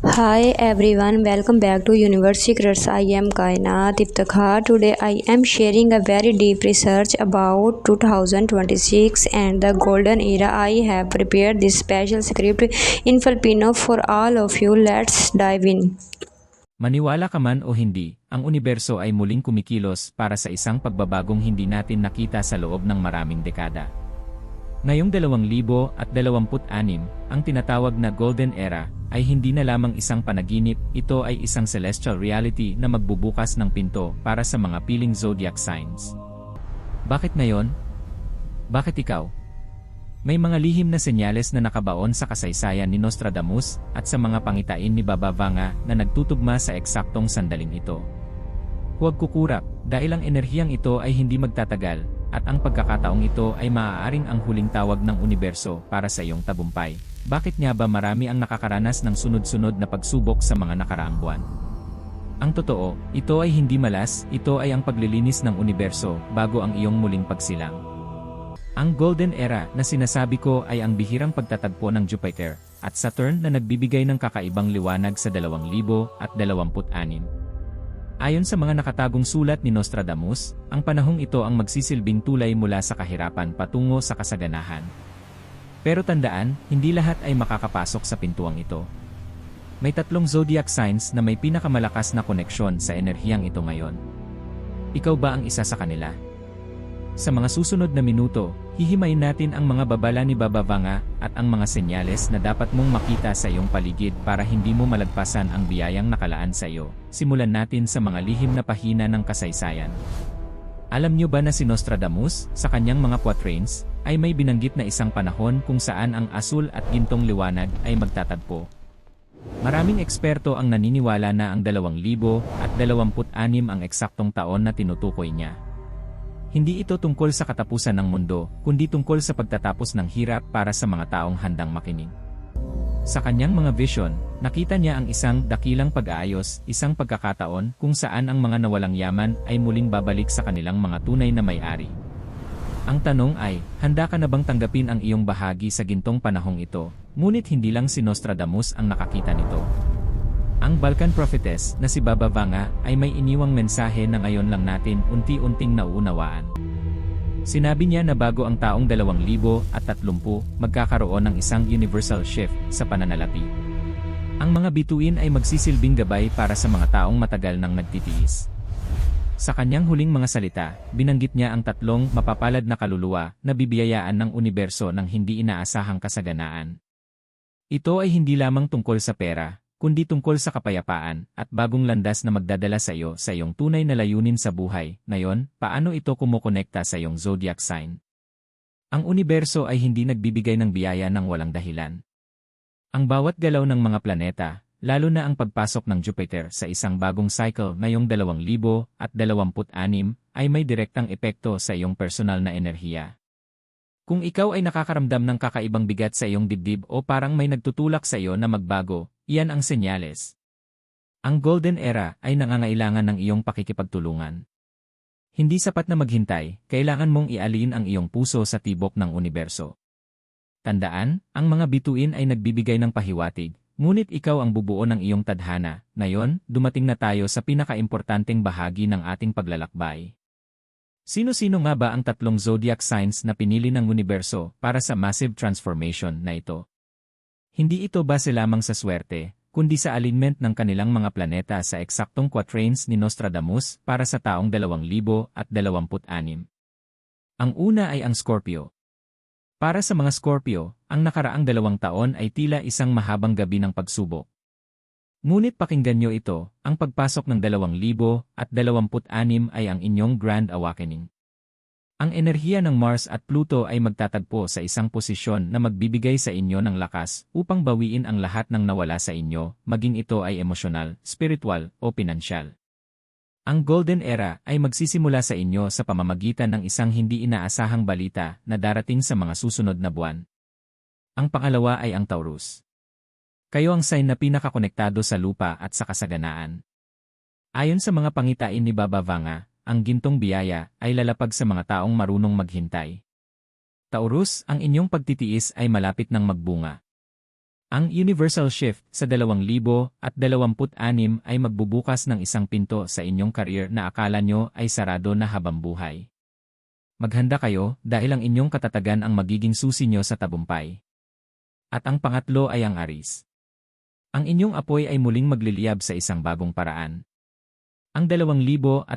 Hi everyone, welcome back to Universe Secrets. I am Kainat Iftikhar. Today I am sharing a very deep research about 2026 and the golden era. I have prepared this special script in Filipino for all of you. Let's dive in. Maniwala ka man o hindi, ang universo ay muling kumikilos para sa isang pagbabagong hindi natin nakita sa loob ng maraming dekada. Ngayong 2026, ang tinatawag na Golden Era ay hindi na lamang isang panaginip, ito ay isang celestial reality na magbubukas ng pinto para sa mga piling zodiac signs. Bakit ngayon? Bakit ikaw? May mga lihim na senyales na nakabaon sa kasaysayan ni Nostradamus at sa mga pangitain ni Baba Vanga na nagtutugma sa eksaktong sandaling ito. Huwag kukurap, dahil ang enerhiyang ito ay hindi magtatagal, at ang pagkakataong ito ay maaaring ang huling tawag ng universo para sa iyong tagumpay. Bakit nga ba marami ang nakakaranas ng sunod-sunod na pagsubok sa mga nakaraang buwan? Ang totoo, ito ay hindi malas, ito ay ang paglilinis ng universo bago ang iyong muling pagsilang. Ang Golden Era na sinasabi ko ay ang bihirang pagtatagpo ng Jupiter at Saturn na nagbibigay ng kakaibang liwanag sa 2026. Ayon sa mga nakatagong sulat ni Nostradamus, ang panahong ito ang magsisilbing tulay mula sa kahirapan patungo sa kasaganahan. Pero tandaan, hindi lahat ay makakapasok sa pintuang ito. May tatlong zodiac signs na may pinakamalakas na koneksyon sa enerhiyang ito ngayon. Ikaw ba ang isa sa kanila? Sa mga susunod na minuto, hihimayin natin ang mga babala ni Baba Vanga at ang mga senyales na dapat mong makita sa iyong paligid para hindi mo malagpasan ang biyayang nakalaan sa iyo. Simulan natin sa mga lihim na pahina ng kasaysayan. Alam niyo ba na si Nostradamus, sa kanyang mga quatrains, ay may binanggit na isang panahon kung saan ang asul at gintong liwanag ay magtatagpo? Maraming eksperto ang naniniwala na ang 2026 ang eksaktong taon na tinutukoy niya. Hindi ito tungkol sa katapusan ng mundo, kundi tungkol sa pagtatapos ng hirap para sa mga taong handang makinig. Sa kanyang mga vision, nakita niya ang isang dakilang pag-aayos, isang pagkakataon kung saan ang mga nawalang yaman ay muling babalik sa kanilang mga tunay na may-ari. Ang tanong ay, handa ka na bang tanggapin ang iyong bahagi sa gintong panahong ito? Ngunit hindi lang si Nostradamus ang nakakita nito. Ang Balkan Prophetess na si Baba Vanga ay may iniwang mensahe na ngayon lang natin unti-unting nauunawaan. Sinabi niya na bago ang taong 2030, magkakaroon ng isang universal shift sa pananalapi. Ang mga bituin ay magsisilbing gabay para sa mga taong matagal nang nagtitiis. Sa kanyang huling mga salita, binanggit niya ang tatlong mapapalad na kaluluwa na bibiyayaan ng universo ng hindi inaasahang kasaganaan. Ito ay hindi lamang tungkol sa pera, kundi tungkol sa kapayapaan at bagong landas na magdadala sa iyo sa iyong tunay na layunin sa buhay. Ngayon, paano ito kumokonekta sa iyong zodiac sign? Ang universo ay hindi nagbibigay ng biyaya ng walang dahilan. Ang bawat galaw ng mga planeta, lalo na ang pagpasok ng Jupiter sa isang bagong cycle ngayong 2026, ay may direktang epekto sa iyong personal na enerhiya. Kung ikaw ay nakakaramdam ng kakaibang bigat sa iyong dibdib o parang may nagtutulak sa iyo na magbago, iyan ang senyales. Ang Golden Era ay nangangailangan ng iyong pakikipagtulungan. Hindi sapat na maghintay, kailangan mong ialin ang iyong puso sa tibok ng universo. Tandaan, ang mga bituin ay nagbibigay ng pahiwatig, ngunit ikaw ang bubuo ng iyong tadhana. Ngayon, dumating na tayo sa pinakaimportanteng bahagi ng ating paglalakbay. Sino-sino nga ba ang tatlong zodiac signs na pinili ng universo para sa massive transformation na ito? Hindi ito base lamang sa swerte, kundi sa alignment ng kanilang mga planeta sa eksaktong quatrains ni Nostradamus para sa taong 2026. Ang una ay ang Scorpio. Para sa mga Scorpio, ang nakaraang 2 taon ay tila isang mahabang gabi ng pagsubok. Ngunit pakinggan nyo ito, ang pagpasok ng 2026 ay ang inyong Grand Awakening. Ang enerhiya ng Mars at Pluto ay magtatagpo sa isang posisyon na magbibigay sa inyo ng lakas upang bawiin ang lahat ng nawala sa inyo, maging ito ay emosyonal, spiritual, o pinansyal. Ang Golden Era ay magsisimula sa inyo sa pamamagitan ng isang hindi inaasahang balita na darating sa mga susunod na buwan. Ang pangalawa ay ang Taurus. Kayo ang sign na pinakakonektado sa lupa at sa kasaganaan. Ayon sa mga pangitain ni Baba Vanga, ang gintong biyaya ay lalapag sa mga taong marunong maghintay. Taurus, ang inyong pagtitiis ay malapit ng magbunga. Ang Universal Shift sa 2026 ay magbubukas ng isang pinto sa inyong career na akala nyo ay sarado na habang buhay. Maghanda kayo dahil ang inyong katatagan ang magiging susi nyo sa tagumpay. At ang pangatlo ay ang Aries. Ang inyong apoy ay muling magliliyab sa isang bagong paraan. Ang 2026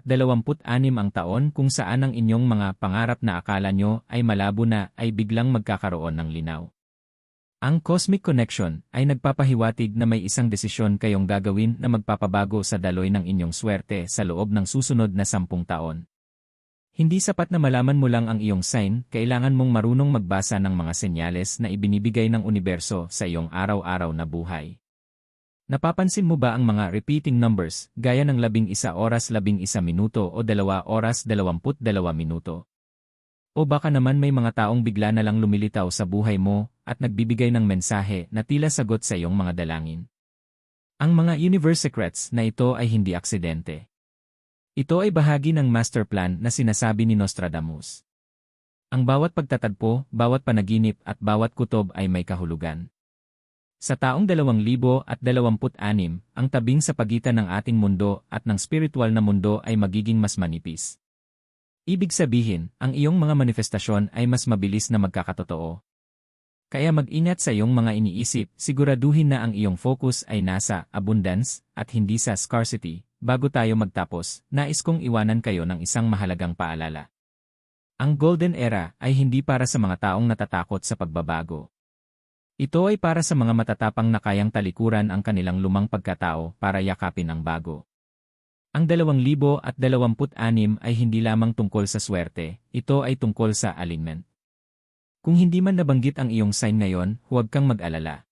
ang taon kung saan ang inyong mga pangarap na akala nyo ay malabo na ay biglang magkakaroon ng linaw. Ang Cosmic Connection ay nagpapahiwatig na may isang desisyon kayong gagawin na magpapabago sa daloy ng inyong swerte sa loob ng susunod na 10 taon. Hindi sapat na malaman mo lang ang iyong sign, kailangan mong marunong magbasa ng mga senyales na ibinibigay ng universo sa iyong araw-araw na buhay. Napapansin mo ba ang mga repeating numbers, gaya ng 11 oras 11 minuto o 2 oras 22 minuto? O baka naman may mga taong bigla na lang lumilitaw sa buhay mo at nagbibigay ng mensahe na tila sagot sa iyong mga dalangin. Ang mga universe secrets na ito ay hindi aksidente. Ito ay bahagi ng master plan na sinasabi ni Nostradamus. Ang bawat pagtatagpo, bawat panaginip at bawat kutob ay may kahulugan. Sa taong 2026, ang tabing sa pagitan ng ating mundo at ng spiritual na mundo ay magiging mas manipis. Ibig sabihin, ang iyong mga manifestasyon ay mas mabilis na magkakatotoo. Kaya mag-ingat sa iyong mga iniisip, siguraduhin na ang iyong focus ay nasa abundance at hindi sa scarcity. Bago tayo magtapos, nais kong iwanan kayo ng isang mahalagang paalala. Ang Golden Era ay hindi para sa mga taong natatakot sa pagbabago. Ito ay para sa mga matatapang na kayang talikuran ang kanilang lumang pagkatao para yakapin ang bago. Ang 2026 ay hindi lamang tungkol sa swerte, ito ay tungkol sa alignment. Kung hindi man nabanggit ang iyong sign ngayon, huwag kang mag-alala.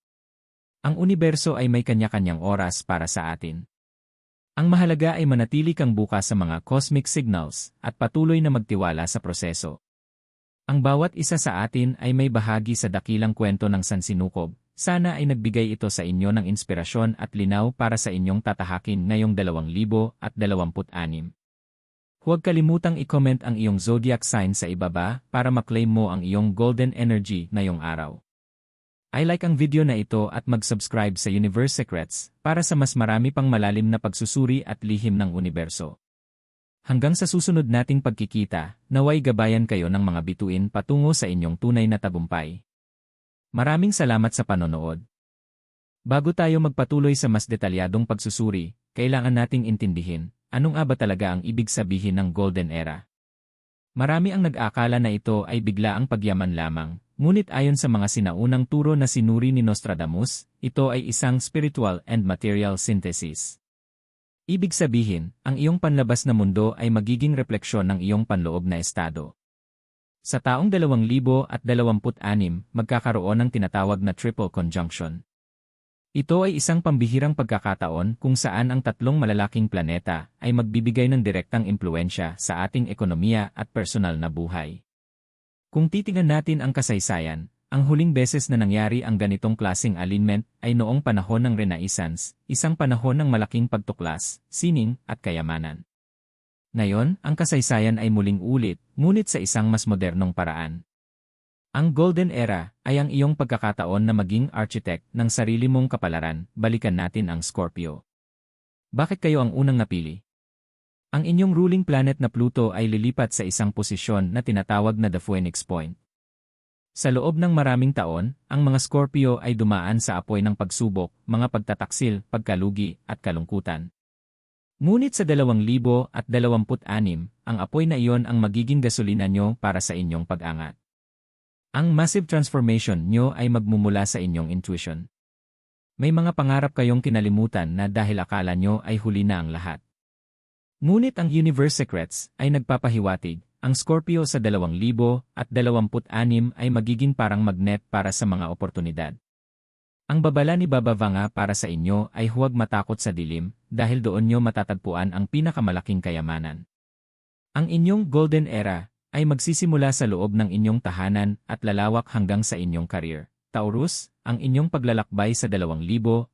Ang universo ay may kanya-kanyang oras para sa atin. Ang mahalaga ay manatili kang bukas sa mga cosmic signals at patuloy na magtiwala sa proseso. Ang bawat isa sa atin ay may bahagi sa dakilang kwento ng sansinukob. Sana ay nagbigay ito sa inyo ng inspirasyon at linaw para sa inyong tatahakin ngayong 2026. Huwag kalimutang i-comment ang iyong zodiac sign sa ibaba para maklaim mo ang iyong golden energy ngayong araw. I-like ang video na ito at mag-subscribe sa Universe Secrets para sa mas marami pang malalim na pagsusuri at lihim ng universo. Hanggang sa susunod nating pagkikita, naway gabayan kayo ng mga bituin patungo sa inyong tunay na tagumpay. Maraming salamat sa panonood. Bago tayo magpatuloy sa mas detalyadong pagsusuri, kailangan nating intindihin, anong ba talaga ang ibig sabihin ng Golden Era? Marami ang nag-akala na ito ay biglaang pagyaman lamang, ngunit ayon sa mga sinaunang turo na sinuri ni Nostradamus, ito ay isang spiritual and material synthesis. Ibig sabihin, ang iyong panlabas na mundo ay magiging refleksyon ng iyong panloob na estado. Sa taong 2026, magkakaroon ng tinatawag na triple conjunction. Ito ay isang pambihirang pagkakataon kung saan ang tatlong malalaking planeta ay magbibigay ng direktang impluensya sa ating ekonomiya at personal na buhay. Kung titingnan natin ang kasaysayan, ang huling beses na nangyari ang ganitong klaseng alignment ay noong panahon ng Renaissance, isang panahon ng malaking pagtuklas, sining, at kayamanan. Ngayon, ang kasaysayan ay muling ulit, ngunit sa isang mas modernong paraan. Ang Golden Era ay ang iyong pagkakataon na maging architect ng sarili mong kapalaran. Balikan natin ang Scorpio. Bakit kayo ang unang napili? Ang inyong ruling planet na Pluto ay lilipat sa isang posisyon na tinatawag na the Phoenix Point. Sa loob ng maraming taon, ang mga Scorpio ay dumaan sa apoy ng pagsubok, mga pagtataksil, pagkalugi, at kalungkutan. Ngunit sa 2026, ang apoy na iyon ang magiging gasolina nyo para sa inyong pag-angat. Ang massive transformation nyo ay magmumula sa inyong intuition. May mga pangarap kayong kinalimutan na dahil akala nyo ay huli na ang lahat. Ngunit ang Universe Secrets ay nagpapahiwatig, ang Scorpio sa 2026 ay magiging parang magnet para sa mga oportunidad. Ang babala ni Baba Vanga para sa inyo ay huwag matakot sa dilim dahil doon nyo matatagpuan ang pinakamalaking kayamanan. Ang inyong Golden Era ay magsisimula sa loob ng inyong tahanan at lalawak hanggang sa inyong career. Taurus, ang inyong paglalakbay sa 2026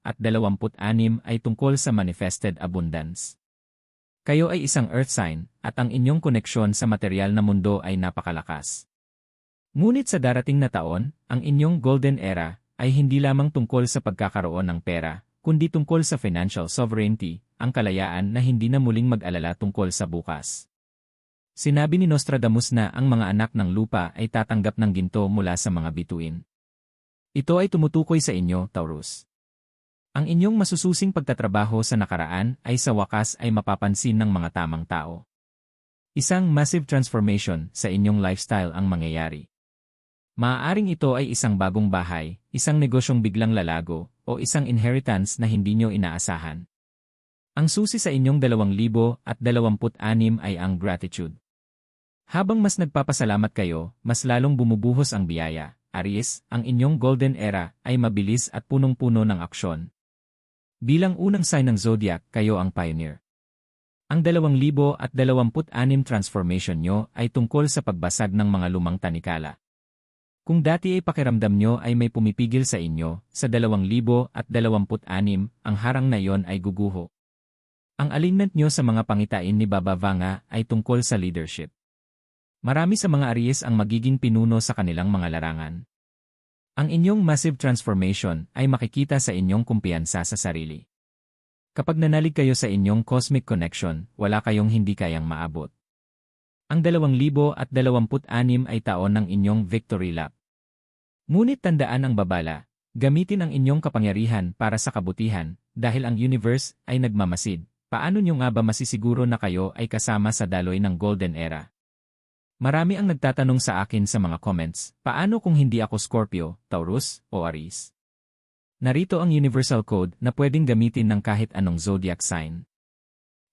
ay tungkol sa manifested abundance. Kayo ay isang earth sign at ang inyong koneksyon sa material na mundo ay napakalakas. Ngunit sa darating na taon, ang inyong Golden Era ay hindi lamang tungkol sa pagkakaroon ng pera, kundi tungkol sa financial sovereignty, ang kalayaan na hindi na muling mag-alala tungkol sa bukas. Sinabi ni Nostradamus na ang mga anak ng lupa ay tatanggap ng ginto mula sa mga bituin. Ito ay tumutukoy sa inyo, Taurus. Ang inyong masususing pagtatrabaho sa nakaraan ay sa wakas ay mapapansin ng mga tamang tao. Isang massive transformation sa inyong lifestyle ang mangyayari. Maaaring ito ay isang bagong bahay, isang negosyong biglang lalago, o isang inheritance na hindi nyo inaasahan. Ang susi sa inyong 2026 ay ang gratitude. Habang mas nagpapasalamat kayo, mas lalong bumubuhos ang biyaya. Aries, ang inyong golden era ay mabilis at punong-puno ng aksyon. Bilang unang sign ng zodiac, kayo ang pioneer. Ang 2026 transformation nyo ay tungkol sa pagbasag ng mga lumang tanikala. Kung dati ay pakiramdam nyo ay may pumipigil sa inyo, sa 2026, ang harang na yon ay guguho. Ang alignment nyo sa mga pangitain ni Baba Vanga ay tungkol sa leadership. Marami sa mga Aries ang magiging pinuno sa kanilang mga larangan. Ang inyong massive transformation ay makikita sa inyong kumpiyansa sa sarili. Kapag nanalig kayo sa inyong cosmic connection, wala kayong hindi kayang maabot. Ang 2026 ay taon ng inyong victory lap. Ngunit tandaan ang babala, gamitin ang inyong kapangyarihan para sa kabutihan, dahil ang universe ay nagmamasid. Paano nyo nga ba masisiguro na kayo ay kasama sa daloy ng golden era? Marami ang nagtatanong sa akin sa mga comments, paano kung hindi ako Scorpio, Taurus, o Aries? Narito ang universal code na pwedeng gamitin ng kahit anong zodiac sign.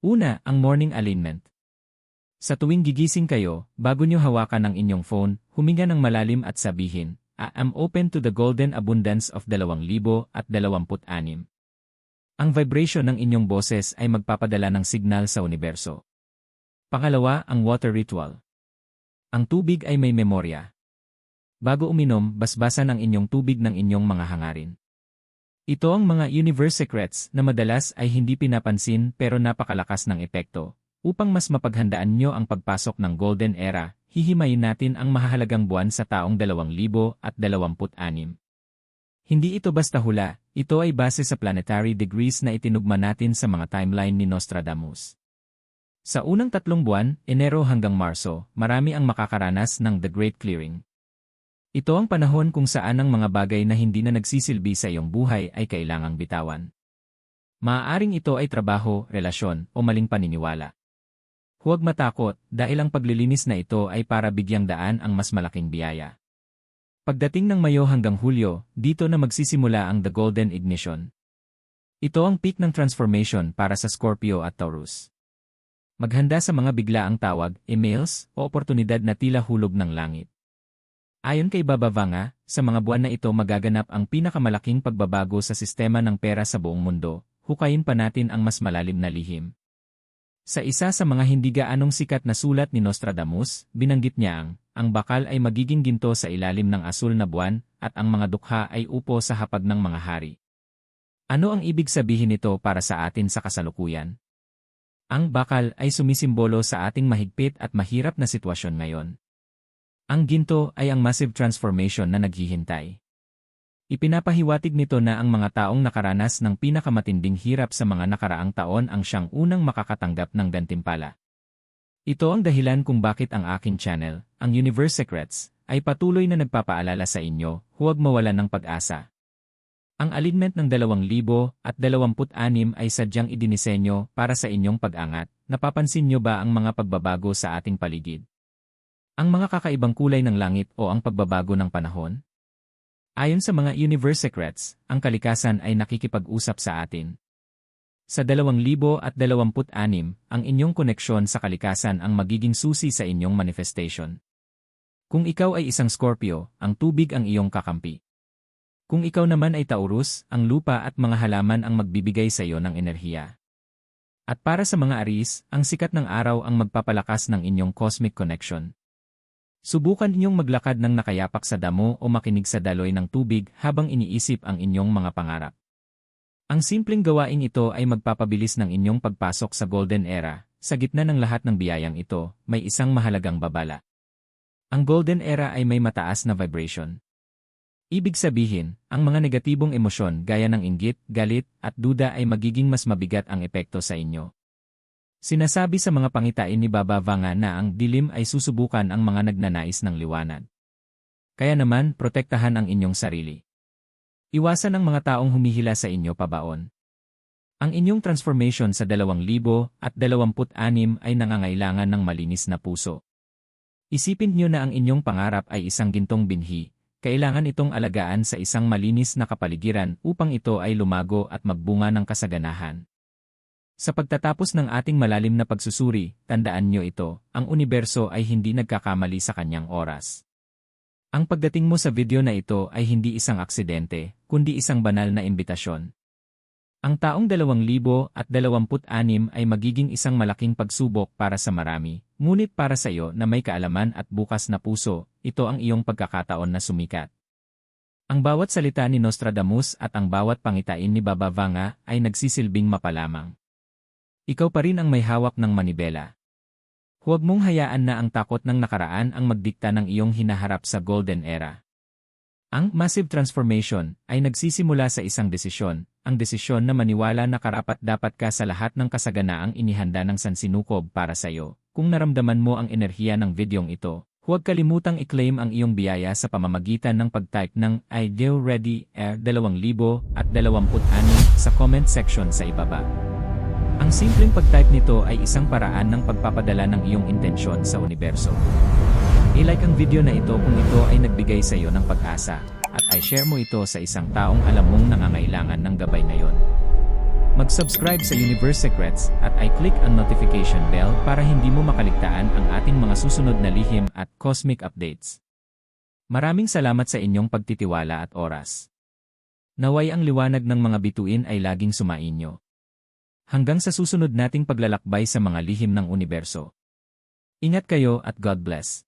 Una, ang morning alignment. Sa tuwing gigising kayo, bago nyo hawakan ang inyong phone, huminga ng malalim at sabihin, I'm open to the golden abundance of 2026. Ang vibration ng inyong boses ay magpapadala ng signal sa universo. Pangalawa, ang water ritual. Ang tubig ay may memorya. Bago uminom, basbasan ang inyong tubig ng inyong mga hangarin. Ito ang mga universe secrets na madalas ay hindi pinapansin pero napakalakas ng epekto. Upang mas mapaghandaan nyo ang pagpasok ng golden era, hihimayin natin ang mahahalagang buwan sa taong 2026. Hindi ito basta hula, ito ay base sa planetary degrees na itinugma natin sa mga timeline ni Nostradamus. Sa unang 3 buwan, Enero hanggang Marso, marami ang makakaranas ng The Great Clearing. Ito ang panahon kung saan ang mga bagay na hindi na nagsisilbi sa iyong buhay ay kailangang bitawan. Maaaring ito ay trabaho, relasyon, o maling paniniwala. Huwag matakot dahil ang paglilinis na ito ay para bigyang daan ang mas malaking biyaya. Pagdating ng Mayo hanggang Hulyo, dito na magsisimula ang The Golden Ignition. Ito ang peak ng transformation para sa Scorpio at Taurus. Maghanda sa mga biglaang tawag, emails, o oportunidad na tila hulog ng langit. Ayon kay Baba Vanga, sa mga buwan na ito magaganap ang pinakamalaking pagbabago sa sistema ng pera sa buong mundo. Hukayin pa natin ang mas malalim na lihim. Sa isa sa mga hindi gaanong sikat na sulat ni Nostradamus, binanggit niya ang bakal ay magiging ginto sa ilalim ng asul na buwan, at ang mga dukha ay upo sa hapag ng mga hari. Ano ang ibig sabihin nito para sa atin sa kasalukuyan? Ang bakal ay sumisimbolo sa ating mahigpit at mahirap na sitwasyon ngayon. Ang ginto ay ang massive transformation na naghihintay. Ipinapahiwatig nito na ang mga taong nakaranas ng pinakamatinding hirap sa mga nakaraang taon ang siyang unang makakatanggap ng gantimpala. Ito ang dahilan kung bakit ang aking channel, ang Universe Secrets, ay patuloy na nagpapaalala sa inyo, huwag mawalan ng pag-asa. Ang alignment ng 2026 ay sadyang idinisenyo para sa inyong pag-angat. Napapansin nyo ba ang mga pagbabago sa ating paligid? Ang mga kakaibang kulay ng langit o ang pagbabago ng panahon? Ayon sa mga Universe Secrets, ang kalikasan ay nakikipag-usap sa atin. Sa 2026, ang inyong koneksyon sa kalikasan ang magiging susi sa inyong manifestation. Kung ikaw ay isang Scorpio, ang tubig ang iyong kakampi. Kung ikaw naman ay Taurus, ang lupa at mga halaman ang magbibigay sa iyo ng enerhiya. At para sa mga Aries, ang sikat ng araw ang magpapalakas ng inyong cosmic connection. Subukan ninyong maglakad ng nakayapak sa damo o makinig sa daloy ng tubig habang iniisip ang inyong mga pangarap. Ang simpleng gawain ito ay magpapabilis ng inyong pagpasok sa Golden Era. Sa gitna ng lahat ng biyayang ito, may isang mahalagang babala. Ang Golden Era ay may mataas na vibration. Ibig sabihin, ang mga negatibong emosyon gaya ng inggit, galit, at duda ay magiging mas mabigat ang epekto sa inyo. Sinasabi sa mga pangitain ni Baba Vanga na ang dilim ay susubukan ang mga nagnanais ng liwanag. Kaya naman, protektahan ang inyong sarili. Iwasan ang mga taong humihila sa inyo pabaon. Ang inyong transformation sa 2026 ay nangangailangan ng malinis na puso. Isipin niyo na ang inyong pangarap ay isang gintong binhi. Kailangan itong alagaan sa isang malinis na kapaligiran upang ito ay lumago at magbunga ng kasaganahan. Sa pagtatapos ng ating malalim na pagsusuri, tandaan niyo ito, ang universo ay hindi nagkakamali sa kanyang oras. Ang pagdating mo sa video na ito ay hindi isang aksidente, kundi isang banal na imbitasyon. Ang taong 2026 ay magiging isang malaking pagsubok para sa marami, ngunit para sa iyo na may kaalaman at bukas na puso, ito ang iyong pagkakataon na sumikat. Ang bawat salita ni Nostradamus at ang bawat pangitain ni Baba Vanga ay nagsisilbing mapalamang. Ikaw pa rin ang may hawak ng manibela. Huwag mong hayaan na ang takot ng nakaraan ang magdikta ng iyong hinaharap sa Golden Era. Ang massive transformation ay nagsisimula sa isang desisyon, ang desisyon na maniwala na karapat-dapat ka sa lahat ng kasaganaang inihanda ng sansinukob para sa iyo. Kung naramdaman mo ang enerhiya ng videong ito, huwag kalimutang i-claim ang iyong biyaya sa pamamagitan ng pag-type ng Ideal Ready Air 2026 sa comment section sa ibaba. Ang simpleng pag-type nito ay isang paraan ng pagpapadala ng iyong intensyon sa universo. I-like ang video na ito kung ito ay nagbigay sa iyo ng pag-asa, at i-share mo ito sa isang taong alam mong nangangailangan ng gabay ngayon. Mag-subscribe sa Universe Secrets at i-click ang notification bell para hindi mo makaligtaan ang ating mga susunod na lihim at cosmic updates. Maraming salamat sa inyong pagtitiwala at oras. Naway ang liwanag ng mga bituin ay laging sumainyo. Hanggang sa susunod nating paglalakbay sa mga lihim ng universo. Ingat kayo at God bless.